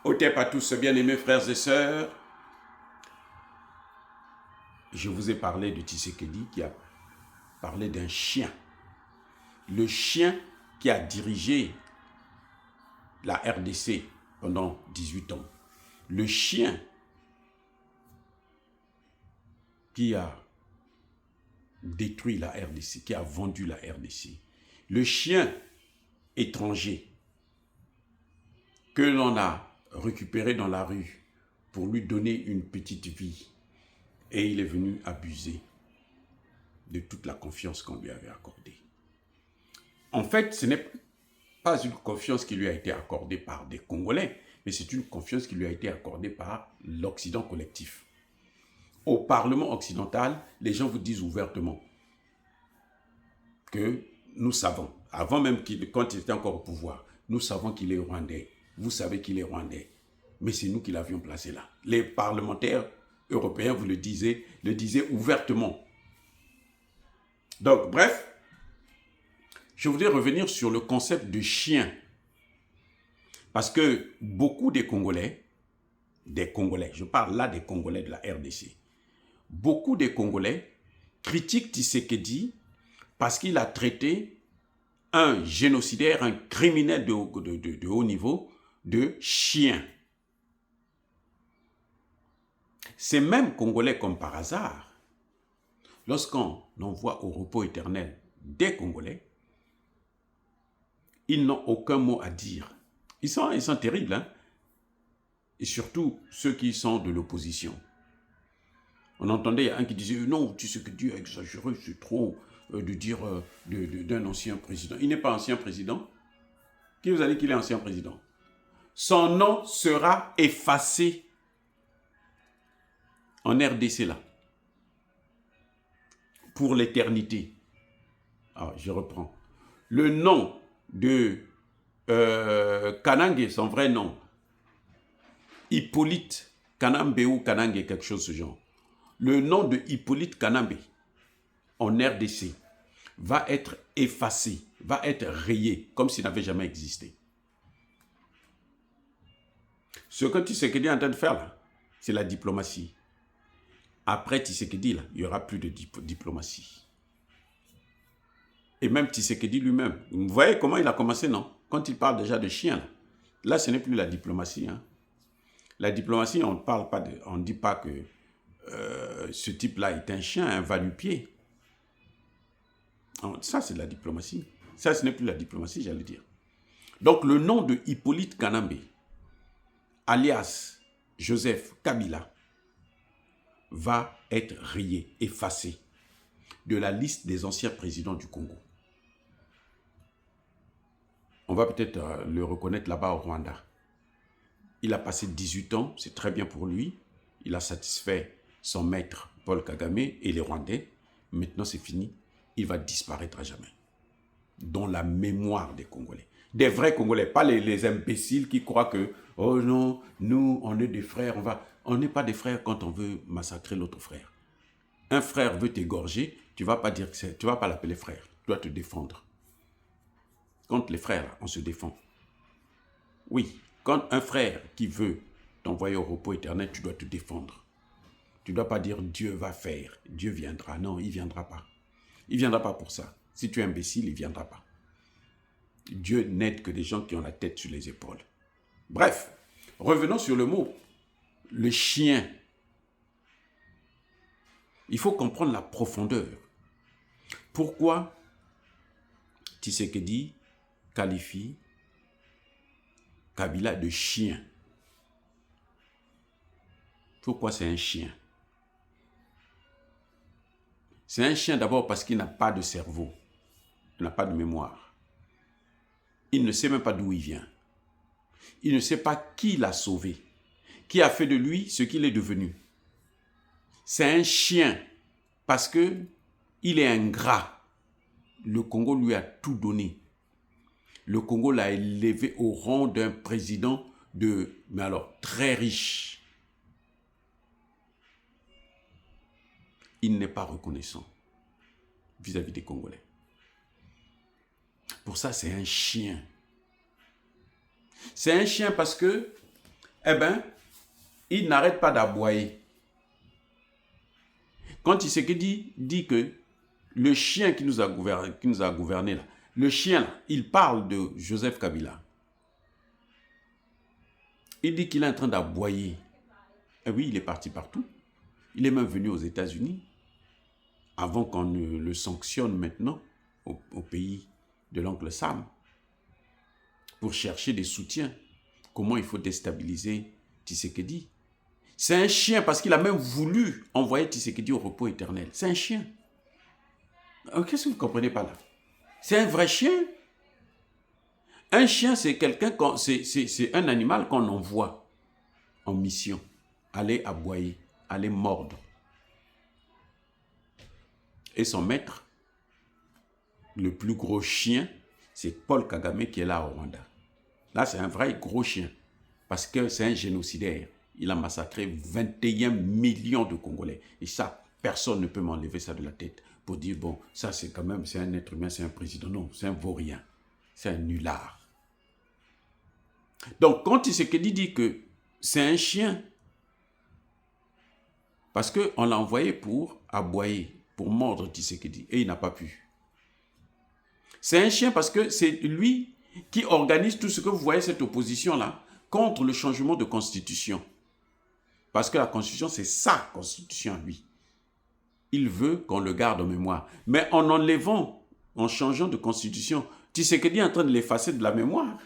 Otep à tous, bien-aimés frères et sœurs. Je vous ai parlé de Tshisekedi qui a parlé d'un chien. Le chien qui a dirigé la RDC pendant 18 ans. Le chien qui a détruit la RDC, qui a vendu la RDC. Le chien étranger que l'on a récupéré dans la rue pour lui donner une petite vie. Et il est venu abuser de toute la confiance qu'on lui avait accordée. En fait, ce n'est pas une confiance qui lui a été accordée par des Congolais, mais c'est une confiance qui lui a été accordée par l'Occident collectif. Au Parlement occidental, les gens vous disent ouvertement que nous savons, avant même quand il était encore au pouvoir, nous savons qu'il est rwandais. Vous savez qu'il est rwandais. Mais c'est nous qui l'avions placé là. Les parlementaires européens vous le disaient ouvertement. Donc, bref, je voudrais revenir sur le concept de chien. Parce que beaucoup des Congolais, je parle là des Congolais de la RDC, beaucoup des Congolais critiquent Tshisekedi parce qu'il a traité un génocidaire, un criminel de haut niveau, de chien. Ces mêmes Congolais, comme par hasard, lorsqu'on envoie au repos éternel des Congolais, ils n'ont aucun mot à dire. Ils sont terribles, hein? Et surtout ceux qui sont de l'opposition. On entendait un qui disait « Non, tu sais que Dieu a exagéré, c'est trop de dire d'un ancien président. » Il n'est pas ancien président. Qui vous a dit qu'il est ancien président? Son nom sera effacé en RDC là, pour l'éternité. Alors, je reprends. Le nom de Kanangé, son vrai nom, Hippolyte Kanambe ou Kanangé, quelque chose de ce genre. Le nom de Hippolyte Kanambe en RDC va être effacé, va être rayé, comme s'il n'avait jamais existé. Ce que Tshisekedi est en train de faire là, c'est la diplomatie. Après Tshisekedi, là, il n'y aura plus de diplomatie. Et même Tshisekedi lui-même, vous voyez comment il a commencé, non? Quand il parle déjà de chien, là, ce n'est plus la diplomatie. Hein. La diplomatie, on ne dit pas que ce type-là est un chien, un va-nu-pied. Ça, c'est de la diplomatie. Ça, ce n'est plus la diplomatie, j'allais dire. Donc, le nom de Hippolyte Kanambe, alias Joseph Kabila, va être rayé, effacé de la liste des anciens présidents du Congo. On va peut-être le reconnaître là-bas au Rwanda. Il a passé 18 ans, c'est très bien pour lui. Il a satisfait son maître Paul Kagame et les Rwandais. Maintenant, c'est fini. Il va disparaître à jamais. Dans la mémoire des Congolais. Des vrais Congolais, pas les imbéciles qui croient que « Oh non, nous, on est des frères, on n'est pas des frères quand on veut massacrer l'autre frère. » Un frère veut t'égorger, tu ne vas pas dire que tu vas pas l'appeler frère. Tu dois te défendre. Contre les frères, on se défend. Oui, quand un frère qui veut t'envoyer au repos éternel, tu dois te défendre. Tu ne dois pas dire Dieu va faire, Dieu viendra. Non, il ne viendra pas. Il ne viendra pas pour ça. Si tu es imbécile, il ne viendra pas. Dieu n'aide que des gens qui ont la tête sur les épaules. Bref, revenons sur le mot. Le chien. Il faut comprendre la profondeur. Pourquoi Tshisekedi qualifie Kabila de chien? Pourquoi c'est un chien? C'est un chien d'abord parce qu'il n'a pas de cerveau. Il n'a pas de mémoire. Il ne sait même pas d'où il vient. Il ne sait pas qui l'a sauvé. Qui a fait de lui ce qu'il est devenu. C'est un chien parce qu'il est ingrat. Le Congo lui a tout donné. Le Congo l'a élevé au rang d'un président mais alors très riche. Il n'est pas reconnaissant vis-à-vis des Congolais. Pour ça, c'est un chien. C'est un chien parce que eh bien, il n'arrête pas d'aboyer. Quand Tshisekedi dit que le chien qui nous a gouverné là, le chien là, il parle de Joseph Kabila. Il dit qu'il est en train d'aboyer. Et oui, il est parti partout. Il est même venu aux États-Unis avant qu'on ne le sanctionne maintenant au pays de l'oncle Sam pour chercher des soutiens. Comment il faut déstabiliser Tshisekedi. C'est un chien parce qu'il a même voulu envoyer Tshisekedi au repos éternel. C'est un chien. Qu'est-ce que vous ne comprenez pas là? C'est un vrai chien. Un chien, c'est quelqu'un, c'est un animal qu'on envoie en mission, aller aboyer, aller mordre. Et son maître, le plus gros chien, c'est Paul Kagame qui est là au Rwanda. Là, c'est un vrai gros chien, parce que c'est un génocidaire. Il a massacré 21 millions de Congolais. Et ça, personne ne peut m'enlever ça de la tête pour dire, bon, ça c'est quand même, c'est un être humain, c'est un président. Non, c'est un vaurien, c'est un nulard. Donc, quand Tshisekedi dit que c'est un chien, parce qu'on l'a envoyé pour aboyer, pour mordre Tshisekedi, et il n'a pas pu. C'est un chien parce que c'est lui qui organise tout ce que vous voyez, cette opposition-là, contre le changement de constitution. Parce que la constitution, c'est sa constitution à lui. Il veut qu'on le garde en mémoire. Mais en enlevant, en changeant de constitution, Tshisekedi est en train de l'effacer de la mémoire.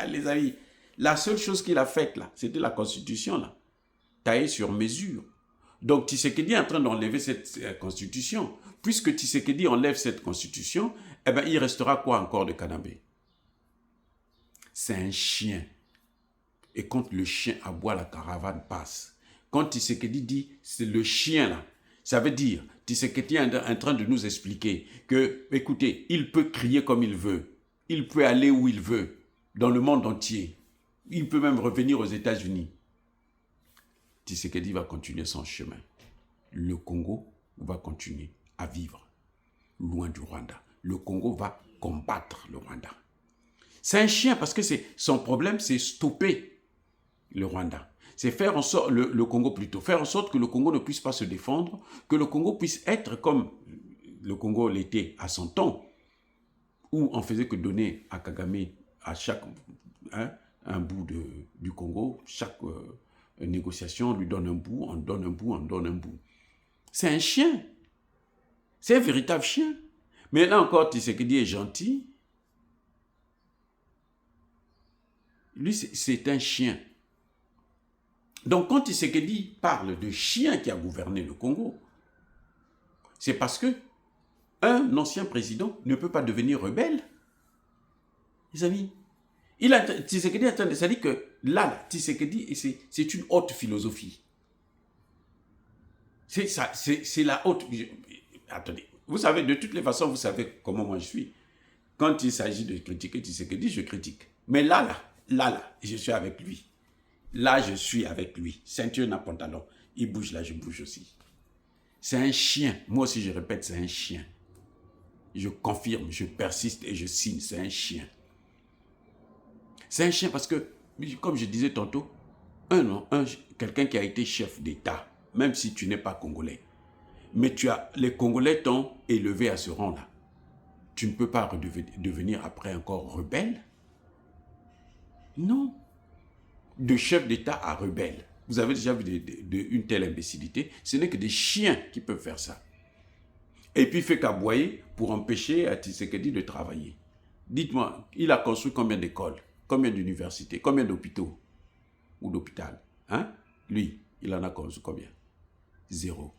Les amis, la seule chose qu'il a faite là, c'était la constitution là, taillée sur mesure. Donc Tshisekedi est en train d'enlever cette constitution. Puisque Tshisekedi enlève cette constitution, eh bien, il restera quoi encore de Kanabé? C'est un chien. Et quand le chien aboie, la caravane passe. Quand Tshisekedi dit, c'est le chien là, ça veut dire, Tshisekedi est en train de nous expliquer que, écoutez, il peut crier comme il veut. Il peut aller où il veut, dans le monde entier. Il peut même revenir aux États-Unis. Tshisekedi va continuer son chemin. Le Congo va continuer à vivre loin du Rwanda. Le Congo va combattre le Rwanda. C'est un chien parce que son problème, c'est stopper le Rwanda. C'est faire en sorte, le Congo plutôt, faire en sorte que le Congo ne puisse pas se défendre, que le Congo puisse être comme le Congo l'était à son temps, où on faisait que donner à Kagame, à chaque un bout du Congo, chaque négociation, on lui donne un bout, on donne un bout, on donne un bout. C'est un chien. C'est un véritable chien. Mais là encore, Tshisekedi est gentil. Lui, c'est un chien. Donc, quand Tshisekedi parle de chien qui a gouverné le Congo, c'est parce que un ancien président ne peut pas devenir rebelle. Les amis, Tshisekedi est en train de dire que là, Tshisekedi, c'est une haute philosophie. C'est la haute... Attendez, vous savez, de toutes les façons, vous savez comment moi je suis. Quand il s'agit de critiquer Tshisekedi, je critique. Mais là, je suis avec lui. Là, je suis avec lui. Ceinture n'a pantalon. Il bouge là, je bouge aussi. C'est un chien. Moi aussi, je répète, c'est un chien. Je confirme, je persiste et je signe. C'est un chien. C'est un chien parce que, comme je disais tantôt, quelqu'un qui a été chef d'État, même si tu n'es pas congolais, mais les Congolais t'ont élevé à ce rang-là. Tu ne peux pas devenir après encore rebelle. Non. De chef d'État à rebelle. Vous avez déjà vu une telle imbécilité. Ce n'est que des chiens qui peuvent faire ça. Et puis il fait qu'aboyer pour empêcher Tshisekedi de travailler. Dites-moi, il a construit combien d'écoles, combien d'universités, combien d'hôpitaux ou d'hôpital? Lui, il en a construit combien? Zéro.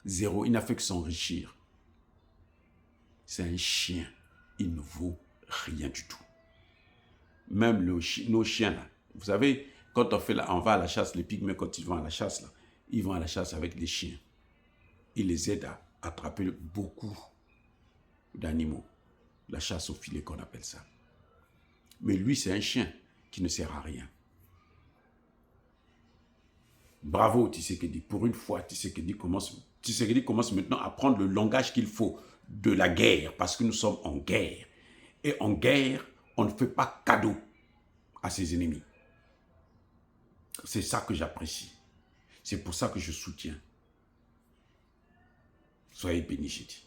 Zéro. Il n'a fait que s'enrichir. C'est un chien. Il ne vaut rien du tout. Même nos chiens là. Vous savez, quand on va à la chasse, les pygmées, quand ils vont à la chasse, là, ils vont à la chasse avec des chiens. Ils les aident à attraper beaucoup d'animaux. La chasse au filet qu'on appelle ça. Mais lui, c'est un chien qui ne sert à rien. Bravo Tshisekedi. Pour une fois, Tshisekedi commence maintenant à prendre le langage qu'il faut de la guerre, parce que nous sommes en guerre. Et en guerre, on ne fait pas cadeau à ses ennemis. C'est ça que j'apprécie. C'est pour ça que je soutiens. Soyez bénis, j'ai dit.